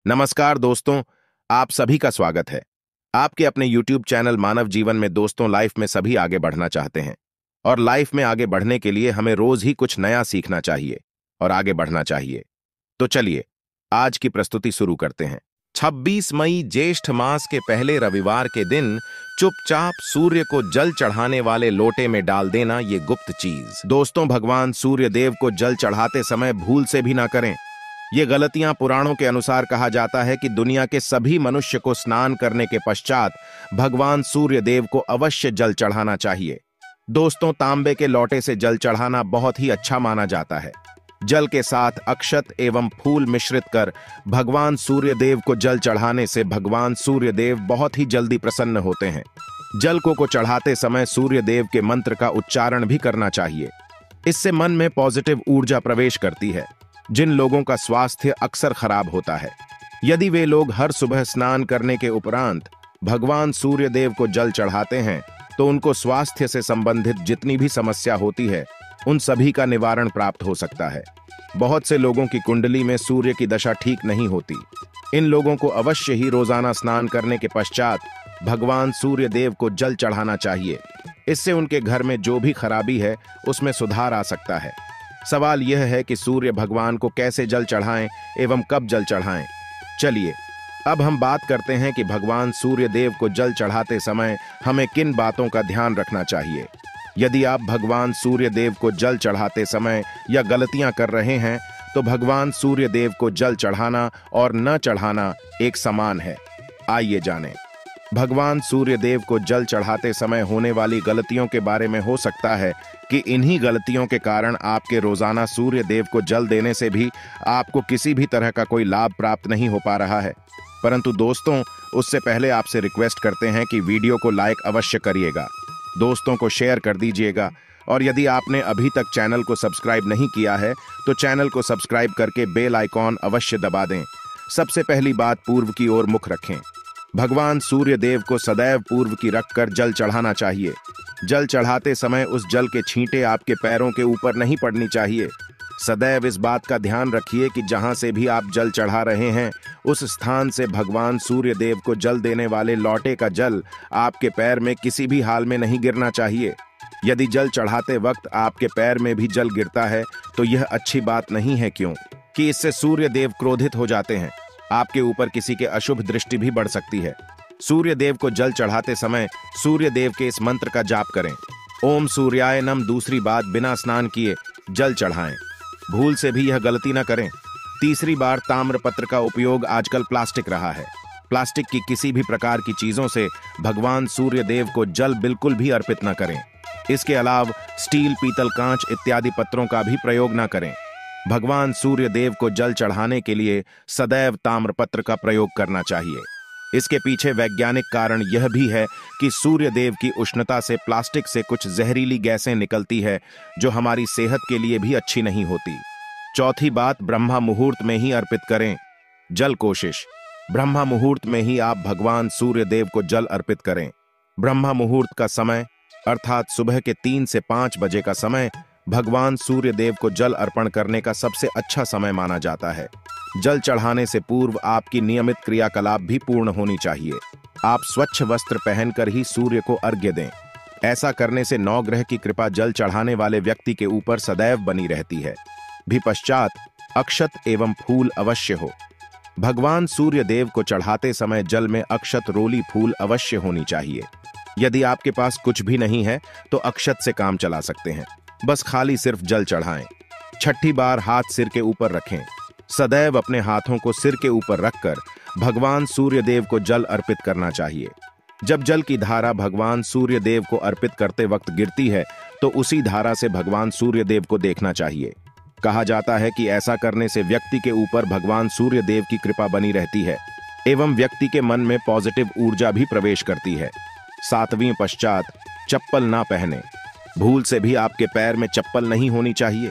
नमस्कार दोस्तों, आप सभी का स्वागत है। आपके अपने YouTube चैनल मानव जीवन में दोस्तों, लाइफ में सभी आगे बढ़ना चाहते हैं और लाइफ में आगे बढ़ने के लिए हमें रोज ही कुछ नया सीखना चाहिए और आगे बढ़ना चाहिए। तो चलिए आज की प्रस्तुति शुरू करते हैं। 26 मई ज्येष्ठ मास के पहले रविवार के दिन चुपचाप सूर्य को जल चढ़ाने वाले लोटे में डाल देना ये गुप्त चीज दोस्तों, भगवान सूर्य देव को जल चढ़ाते समय भूल से भी ना करें। ये गलतियां पुराणों के अनुसार कहा जाता है कि दुनिया के सभी मनुष्य को स्नान करने के पश्चात भगवान सूर्य देव को अवश्य जल चढ़ाना चाहिए। दोस्तों, तांबे के लोटे से जल चढ़ाना बहुत ही अच्छा माना जाता है। जल के साथ अक्षत एवं फूल मिश्रित कर भगवान सूर्य देव को जल चढ़ाने से भगवान सूर्य देव बहुत ही जल्दी प्रसन्न होते हैं। जल को चढ़ाते समय सूर्य देव के मंत्र का उच्चारण भी करना चाहिए। इससे मन में पॉजिटिव ऊर्जा प्रवेश करती है। जिन लोगों का स्वास्थ्य अक्सर खराब होता है, यदि वे लोग हर सुबह स्नान करने के उपरांत भगवान सूर्य देव को जल चढ़ाते हैं तो उनको स्वास्थ्य से संबंधित जितनी भी समस्या होती है उन सभी का निवारण प्राप्त हो सकता है। बहुत से लोगों की कुंडली में सूर्य की दशा ठीक नहीं होती। इन लोगों को अवश्य ही रोजाना स्नान करने के पश्चात भगवान सूर्य देव को जल चढ़ाना चाहिए। इससे उनके घर में जो भी खराबी है उसमें सुधार आ सकता है। सवाल यह है कि सूर्य भगवान को कैसे जल चढ़ाएं एवं कब जल चढ़ाएं। चलिए अब हम बात करते हैं कि भगवान सूर्य देव को जल चढ़ाते समय हमें किन बातों का ध्यान रखना चाहिए। यदि आप भगवान सूर्य देव को जल चढ़ाते समय या गलतियां कर रहे हैं तो भगवान सूर्य देव को जल चढ़ाना और न चढ़ाना एक समान है। आइए जानें। भगवान सूर्य देव को जल चढ़ाते समय होने वाली गलतियों के बारे में हो सकता है कि इन्हीं गलतियों के कारण आपके रोजाना सूर्य देव को जल देने से भी आपको किसी भी तरह का कोई लाभ प्राप्त नहीं हो पा रहा है। परंतु दोस्तों, उससे पहले आपसे रिक्वेस्ट करते हैं कि वीडियो को लाइक अवश्य करिएगा, दोस्तों को शेयर कर दीजिएगा और यदि आपने अभी तक चैनल को सब्सक्राइब नहीं किया है तो चैनल को सब्सक्राइब करके बेल आइकॉन अवश्य दबा दें। सबसे पहली बात, पूर्व की ओर मुख रखें। भगवान सूर्य देव को सदैव पूर्व की रखकर जल चढ़ाना चाहिए। जल चढ़ाते समय उस जल के छींटे आपके पैरों के ऊपर नहीं पड़नी चाहिए। सदैव इस बात का ध्यान रखिए कि जहां से भी आप जल चढ़ा रहे हैं उस स्थान से भगवान सूर्य देव को जल देने वाले लोटे का जल आपके पैर में किसी भी हाल में नहीं गिरना चाहिए। यदि जल चढ़ाते वक्त आपके पैर में भी जल गिरता है तो यह अच्छी बात नहीं है, क्यों कि इससे सूर्य देव क्रोधित हो जाते हैं। आपके ऊपर किसी के अशुभ दृष्टि भी बढ़ सकती है। सूर्य देव को जल चढ़ाते समय सूर्य देव के इस मंत्र का जाप करें, ओम सूर्याय नमः। दूसरी बात, बिना स्नान किए जल चढ़ाएं। भूल से भी यह गलती न करें। तीसरी बार, ताम्रपत्र का उपयोग आजकल प्लास्टिक रहा है। प्लास्टिक की किसी भी प्रकार की चीजों से भगवान सूर्य देव को जल बिल्कुल भी अर्पित न करें। इसके अलावा स्टील, पीतल, कांच इत्यादि पत्रों का भी प्रयोग न करें। भगवान सूर्य देव को जल चढ़ाने के लिए सदैव ताम्रपत्र का प्रयोग करना चाहिए। इसके पीछे वैज्ञानिक कारण यह भी है कि सूर्य देव की उष्णता से प्लास्टिक से कुछ जहरीली गैसें निकलती है जो हमारी सेहत के लिए भी अच्छी नहीं होती। चौथी बात, ब्रह्मा मुहूर्त में ही अर्पित करें जल। कोशिश ब्रह्मा मुहूर्त में ही आप भगवान सूर्य देव को जल अर्पित करें। ब्रह्मा मुहूर्त का समय अर्थात सुबह के 3 से 5 बजे का समय भगवान सूर्य देव को जल अर्पण करने का सबसे अच्छा समय माना जाता है। जल चढ़ाने से पूर्व आपकी नियमित क्रियाकलाप भी पूर्ण होनी चाहिए। आप स्वच्छ वस्त्र पहनकर ही सूर्य को अर्घ्य दें। ऐसा करने से नवग्रह की कृपा जल चढ़ाने वाले व्यक्ति के ऊपर सदैव बनी रहती है। भी पश्चात अक्षत एवं फूल अवश्य हो। भगवान सूर्य देव को चढ़ाते समय जल में अक्षत, रोली, फूल अवश्य होनी चाहिए। यदि आपके पास कुछ भी नहीं है तो अक्षत से काम चला सकते हैं। बस खाली सिर्फ जल चढ़ाएं। छठी बार, हाथ सिर के ऊपर रखें। सदैव अपने हाथों को सिर के ऊपर रखकर भगवान सूर्य देव को जल अर्पित करना चाहिए। जब जल की धारा भगवान सूर्य देव को अर्पित करते वक्त गिरती है तो उसी धारा से भगवान सूर्य देव को देखना चाहिए। कहा जाता है कि ऐसा करने से व्यक्ति के ऊपर भगवान सूर्य देव की कृपा बनी रहती है एवं व्यक्ति के मन में पॉजिटिव ऊर्जा भी प्रवेश करती है। 7वीं पश्चात, चप्पल ना पहने। भूल से भी आपके पैर में चप्पल नहीं होनी चाहिए।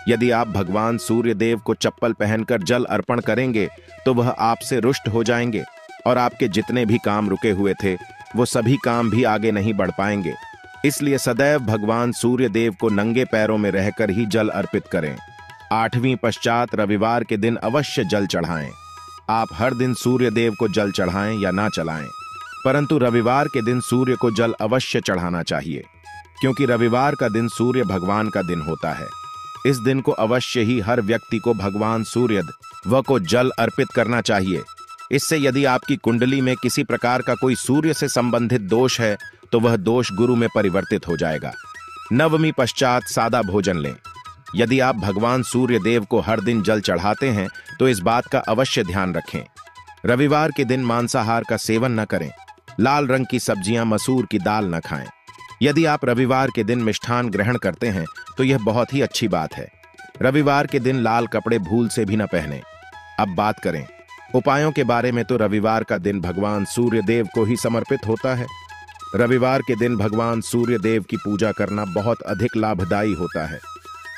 यदि आप भगवान सूर्य देव को चप्पल पहनकर जल अर्पण करेंगे तो वह आपसे रुष्ट हो जाएंगे और आपके जितने भी काम रुके हुए थे वो सभी काम भी आगे नहीं बढ़ पाएंगे। इसलिए सदैव भगवान सूर्य देव को नंगे पैरों में रहकर ही जल अर्पित करें। 8वीं पश्चात, रविवार के दिन अवश्य जल चढ़ाएं। आप हर दिन सूर्य देव को जल चढ़ाएं या ना चढ़ाएं, परंतु रविवार के दिन सूर्य को जल अवश्य चढ़ाना चाहिए, क्योंकि रविवार का दिन सूर्य भगवान का दिन होता है। इस दिन को अवश्य ही हर व्यक्ति को भगवान सूर्य देव को जल अर्पित करना चाहिए। इससे यदि आपकी कुंडली में किसी प्रकार का कोई सूर्य से संबंधित दोष है तो वह दोष गुरु में परिवर्तित हो जाएगा। नवमी पश्चात सादा भोजन लें। यदि आप भगवान सूर्य देव को हर दिन जल चढ़ाते हैं तो इस बात का अवश्य ध्यान रखें। रविवार के दिन मांसाहार का सेवन न करें। लाल रंग की सब्जियां, मसूर की दाल न खाएं। यदि आप रविवार के दिन मिष्ठान ग्रहण करते हैं तो यह बहुत ही अच्छी बात है। रविवार के दिन लाल कपड़े भूल से भी न पहने। अब बात करें उपायों के बारे में, तो रविवार का दिन भगवान सूर्य देव को ही समर्पित होता है। रविवार के दिन भगवान सूर्य देव की पूजा करना बहुत अधिक लाभदायी होता है।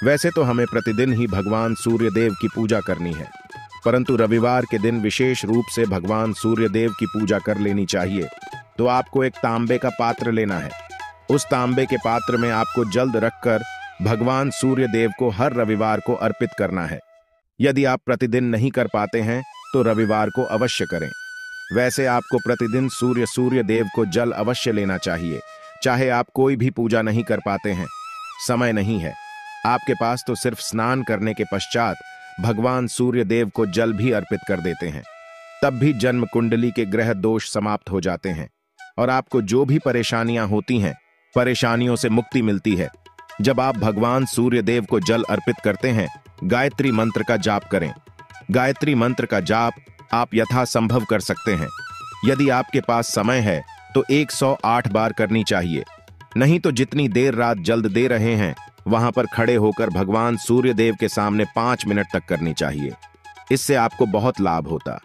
वैसे तो हमें प्रतिदिन ही भगवान सूर्य देव की पूजा करनी है, परंतु रविवार के दिन विशेष रूप से भगवान सूर्य देव की पूजा कर लेनी चाहिए। तो आपको एक तांबे का पात्र लेना है। उस तांबे के पात्र में आपको जल रखकर भगवान सूर्य देव को हर रविवार को अर्पित करना है। यदि आप प्रतिदिन नहीं कर पाते हैं तो रविवार को अवश्य करें। वैसे आपको प्रतिदिन सूर्य देव को जल अवश्य लेना चाहिए, चाहे आप कोई भी पूजा नहीं कर पाते हैं, समय नहीं है आपके पास, तो सिर्फ स्नान करने के पश्चात भगवान सूर्य देव को जल भी अर्पित कर देते हैं। तब भी जन्म कुंडली के ग्रह दोष समाप्त हो जाते हैं और आपको जो भी परेशानियां होती हैं, परेशानियों से मुक्ति मिलती है। जब आप भगवान सूर्य देव को जल अर्पित करते हैं, गायत्री मंत्र का जाप करें। गायत्री मंत्र का जाप आप यथासंभव कर सकते हैं। यदि आपके पास समय है तो 108 बार करनी चाहिए, नहीं तो जितनी देर रात जल्द दे रहे हैं वहां पर खड़े होकर भगवान सूर्य देव के सामने 5 मिनट तक करनी चाहिए। इससे आपको बहुत लाभ होता।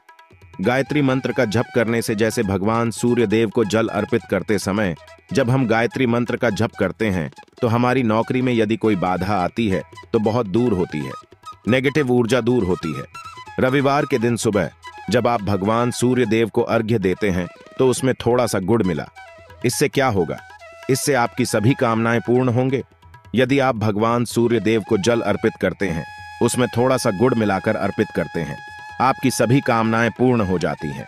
गायत्री मंत्र का जप करने से, जैसे भगवान सूर्य देव को जल अर्पित करते समय जब हम गायत्री मंत्र का जप करते हैं तो हमारी नौकरी में यदि कोई बाधा आती है तो बहुत दूर होती है, नेगेटिव ऊर्जा दूर होती है। रविवार के दिन सुबह जब आप भगवान सूर्य देव को अर्घ्य देते हैं तो उसमें थोड़ा सा गुड़ मिला। इससे क्या होगा? इससे आपकी सभी कामनाएं पूर्ण होंगे। यदि आप भगवान सूर्य देव को जल अर्पित करते हैं, उसमें थोड़ा सा गुड़ मिलाकर अर्पित करते हैं, आपकी सभी कामनाएं पूर्ण हो जाती हैं।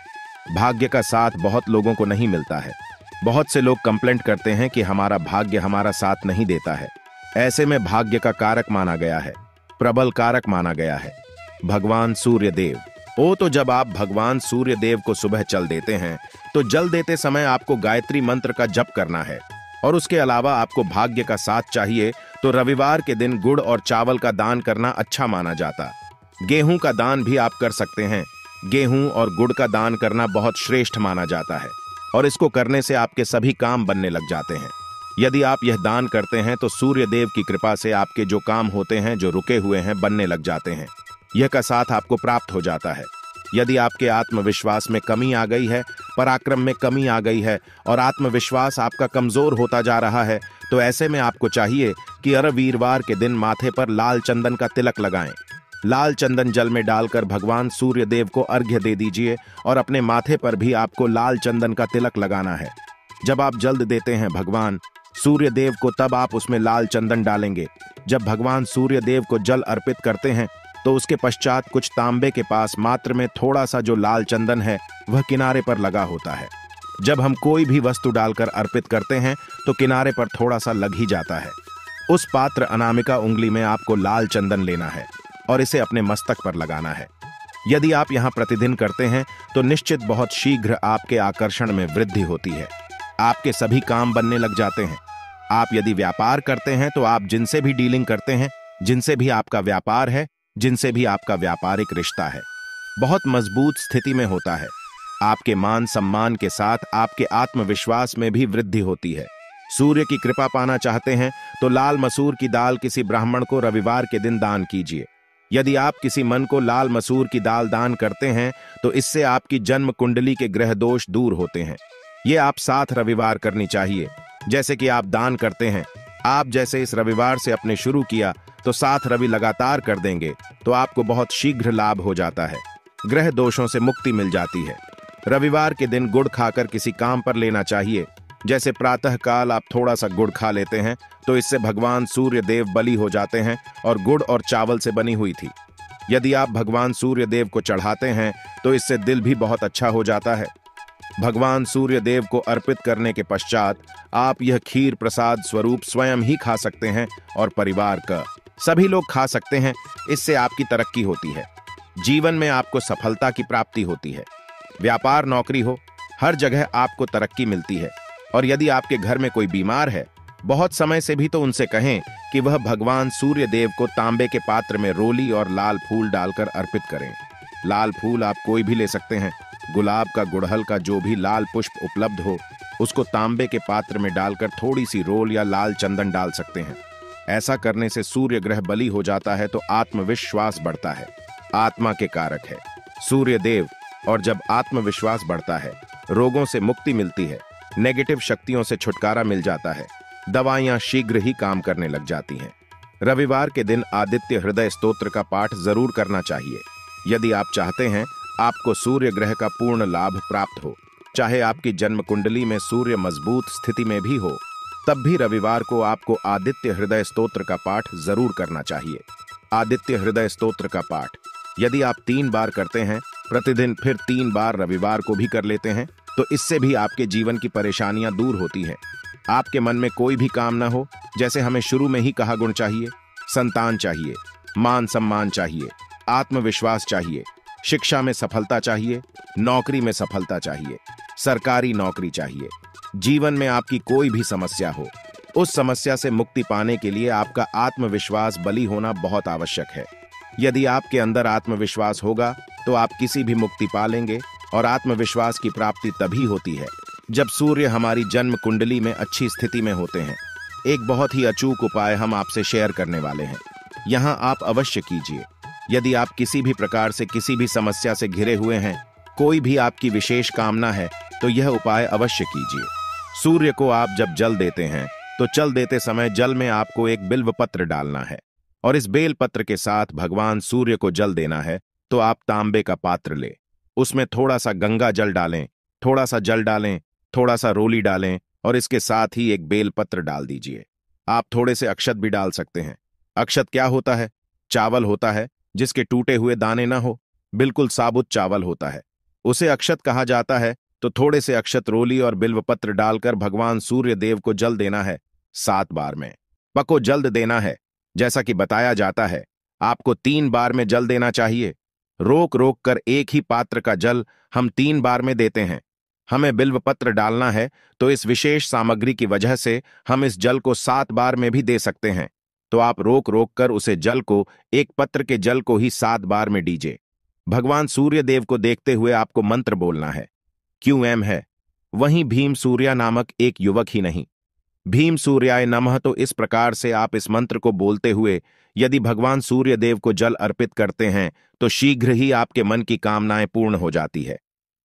भाग्य का साथ बहुत लोगों को नहीं मिलता है। बहुत से लोग कंप्लेंट करते हैं कि हमारा भाग्य हमारा साथ नहीं देता है। ऐसे में भाग्य का कारक माना गया है, प्रबल कारक माना गया है भगवान सूर्य देव। तो जब आप भगवान सूर्य देव को सुबह जल देते हैं तो जल देते समय आपको गायत्री मंत्र का जप करना है, और उसके अलावा आपको भाग्य का साथ चाहिए तो रविवार के दिन गुड़ और चावल का दान करना अच्छा माना जाता। गेहूं का दान भी आप कर सकते हैं। गेहूं और गुड़ का दान करना बहुत श्रेष्ठ माना जाता है और इसको करने से आपके सभी काम बनने लग जाते हैं। यदि आप यह दान करते हैं तो सूर्य देव की कृपा से आपके जो काम होते हैं, जो रुके हुए हैं, बनने लग जाते हैं। यह का साथ आपको प्राप्त हो जाता है। यदि आपके आत्मविश्वास में कमी आ गई है, पराक्रम में कमी आ गई है और आत्मविश्वास आपका कमजोर होता जा रहा है, तो ऐसे में आपको चाहिए कि हर वीरवार के दिन माथे पर लाल चंदन का तिलक लगाएं। लाल चंदन जल में डालकर भगवान सूर्य देव को अर्घ्य दे दीजिए और अपने माथे पर भी आपको लाल चंदन का तिलक लगाना है। जब आप जल्द देते हैं भगवान सूर्य देव को, तब आप उसमें लाल चंदन डालेंगे। जब भगवान सूर्य देव को जल अर्पित करते हैं तो उसके पश्चात कुछ तांबे के पास मात्र में थोड़ा सा जो लाल चंदन है वह किनारे पर लगा होता है। जब हम कोई भी वस्तु डालकर अर्पित करते हैं तो किनारे पर थोड़ा सा लग ही जाता है। उस पात्र अनामिका उंगली में आपको लाल चंदन लेना है और इसे अपने मस्तक पर लगाना है। यदि आप यहां प्रतिदिन करते हैं तो निश्चित बहुत शीघ्र आपके आकर्षण में वृद्धि होती है। आपके सभी काम बनने लग जाते हैं। आप यदि व्यापार करते हैं तो आप जिनसे भी डीलिंग करते हैं, जिनसे भी आपका व्यापार है, जिनसे भी आपका व्यापारिक रिश्ता है, बहुत मजबूत स्थिति में होता है। आपके मान सम्मान के साथ आपके आत्मविश्वास में भी वृद्धि होती है। सूर्य की कृपा पाना चाहते हैं तो लाल मसूर की दाल किसी ब्राह्मण को रविवार के दिन दान कीजिए। यदि आप किसी मन को लाल मसूर की दाल दान करते हैं तो इससे आपकी जन्म कुंडली के ग्रह दोष दूर होते हैं। ये आप 7 रविवार करनी चाहिए। जैसे कि आप दान करते हैं, आप जैसे इस रविवार से अपने शुरू किया तो 7 रवि लगातार कर देंगे तो आपको बहुत शीघ्र लाभ हो जाता है। ग्रह दोषों से मुक्ति मिल जाती है। रविवार के दिन गुड़ खाकर किसी काम पर लेना चाहिए। जैसे प्रातः काल आप थोड़ा सा गुड़ खा लेते हैं तो इससे भगवान सूर्य देव बलि हो जाते हैं और गुड़ और चावल से बनी हुई थी। यदि आप भगवान सूर्य देव को चढ़ाते हैं तो इससे दिल भी बहुत अच्छा हो जाता है। भगवान सूर्य देव को अर्पित करने के पश्चात आप यह खीर प्रसाद स्वरूप स्वयं ही खा सकते हैं और परिवार का सभी लोग खा सकते हैं। इससे आपकी तरक्की होती है, जीवन में आपको सफलता की प्राप्ति होती है। व्यापार नौकरी हो, हर जगह आपको तरक्की मिलती है। और यदि आपके घर में कोई बीमार है बहुत समय से भी, तो उनसे कहें कि वह भगवान सूर्य देव को तांबे के पात्र में रोली और लाल फूल डालकर अर्पित करें। लाल फूल आप कोई भी ले सकते हैं। गुलाब का, गुड़हल का, जो भी लाल पुष्प उपलब्ध हो उसको तांबे के पात्र में डालकर थोड़ी सी रोल या लाल चंदन डाल सकते हैं। ऐसा करने से सूर्य ग्रह बली हो जाता है तो आत्मविश्वास बढ़ता है। आत्मा के कारक है सूर्य देव, और जब आत्मविश्वास बढ़ता है रोगों से मुक्ति मिलती है, नेगेटिव शक्तियों से छुटकारा मिल जाता है, दवाइयां शीघ्र ही काम करने लग जाती हैं। रविवार के दिन आदित्य हृदय स्तोत्र का पाठ जरूर करना चाहिए। यदि आप चाहते हैं आपको सूर्य ग्रह का पूर्ण लाभ प्राप्त हो, चाहे आपकी जन्म कुंडली में सूर्य मजबूत स्थिति में भी हो, तब भी रविवार को आपको आदित्य हृदय स्तोत्र का पाठ जरूर करना चाहिए। आदित्य हृदय स्तोत्र का पाठ यदि आप 3 बार करते हैं प्रतिदिन, फिर 3 बार रविवार को भी कर लेते हैं, तो इससे भी आपके जीवन की परेशानियां दूर होती हैं। आपके मन में कोई भी काम ना हो, जैसे हमें शुरू में ही कहा, गुण चाहिए, संतान चाहिए, मान सम्मान चाहिए, आत्मविश्वास चाहिए, शिक्षा में सफलता चाहिए, नौकरी में सफलता चाहिए, सरकारी नौकरी चाहिए, जीवन में आपकी कोई भी समस्या हो, उस समस्या से मुक्ति पाने के लिए आपका आत्मविश्वास बली होना बहुत आवश्यक है। यदि आपके अंदर आत्मविश्वास होगा तो आप किसी भी मुक्ति पालेंगे। और आत्मविश्वास की प्राप्ति तभी होती है जब सूर्य हमारी जन्म कुंडली में अच्छी स्थिति में होते हैं। एक बहुत ही अचूक उपाय हम आपसे शेयर करने वाले हैं, यहां आप अवश्य कीजिए। यदि आप किसी भी प्रकार से किसी भी समस्या से घिरे हुए हैं, कोई भी आपकी विशेष कामना है, तो यह उपाय अवश्य कीजिए। सूर्य को आप जब जल देते हैं तो जल देते समय जल में आपको एक बिल्व पत्र डालना है और इस बेल पत्र के साथ भगवान सूर्य को जल देना है। तो आप तांबे का पात्र ले, उसमें थोड़ा सा गंगा जल डालें, थोड़ा सा जल डालें, थोड़ा सा रोली डालें और इसके साथ ही एक बेल पत्र डाल दीजिए। आप थोड़े से अक्षत भी डाल सकते हैं। अक्षत क्या होता है? चावल होता है जिसके टूटे हुए दाने ना हो, बिल्कुल साबुत चावल होता है, उसे अक्षत कहा जाता है। तो थोड़े से अक्षत, रोली और बिल्व पत्र डालकर भगवान सूर्य देव को जल देना है 7 बार में। पको जल्द देना है, जैसा कि बताया जाता है आपको 3 बार में जल देना चाहिए। रोक रोक कर एक ही पात्र का जल हम 3 बार में देते हैं। हमें बिल्व पत्र डालना है तो इस विशेष सामग्री की वजह से हम इस जल को 7 बार में भी दे सकते हैं। तो आप रोक रोक कर उसे जल को, एक पत्र के जल को ही 7 बार में दीजिए। भगवान सूर्य देव को देखते हुए आपको मंत्र बोलना है। QM है, वहीं भीम सूर्या नामक एक युवक ही नहीं, भीम सूर्याय नमः। तो इस प्रकार से आप इस मंत्र को बोलते हुए यदि भगवान सूर्य देव को जल अर्पित करते हैं तो शीघ्र ही आपके मन की कामनाएं पूर्ण हो जाती है।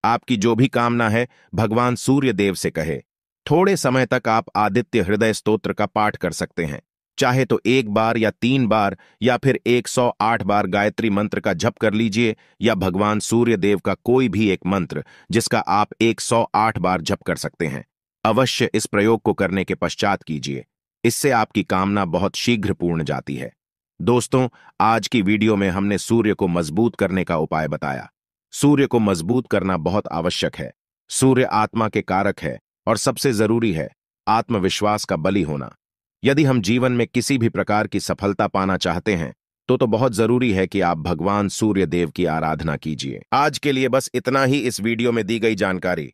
आपकी जो भी कामना है भगवान सूर्य देव से कहे। थोड़े समय तक आप आदित्य हृदय स्तोत्र का पाठ कर सकते हैं, चाहे तो 1 बार या 3 बार या फिर 108 बार गायत्री मंत्र का जप कर लीजिए, या भगवान सूर्य देव का कोई भी एक मंत्र जिसका आप 108 बार जप कर सकते हैं। अवश्य इस प्रयोग को करने के पश्चात कीजिए, इससे आपकी कामना बहुत शीघ्र पूर्ण जाती है। दोस्तों, आज की वीडियो में हमने सूर्य को मजबूत करने का उपाय बताया। सूर्य को मजबूत करना बहुत आवश्यक है। सूर्य आत्मा के कारक है और सबसे जरूरी है आत्मविश्वास का बली होना। यदि हम जीवन में किसी भी प्रकार की सफलता पाना चाहते हैं तो बहुत जरूरी है कि आप भगवान सूर्य देव की आराधना कीजिए। आज के लिए बस इतना ही इस वीडियो में दी गई जानकारी।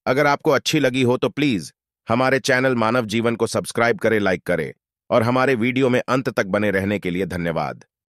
अगर आपको अच्छी लगी हो तो प्लीज हमारे चैनल मानव जीवन को सब्सक्राइब करें, लाइक करें और हमारे वीडियो में अंत तक बने रहने के लिए धन्यवाद।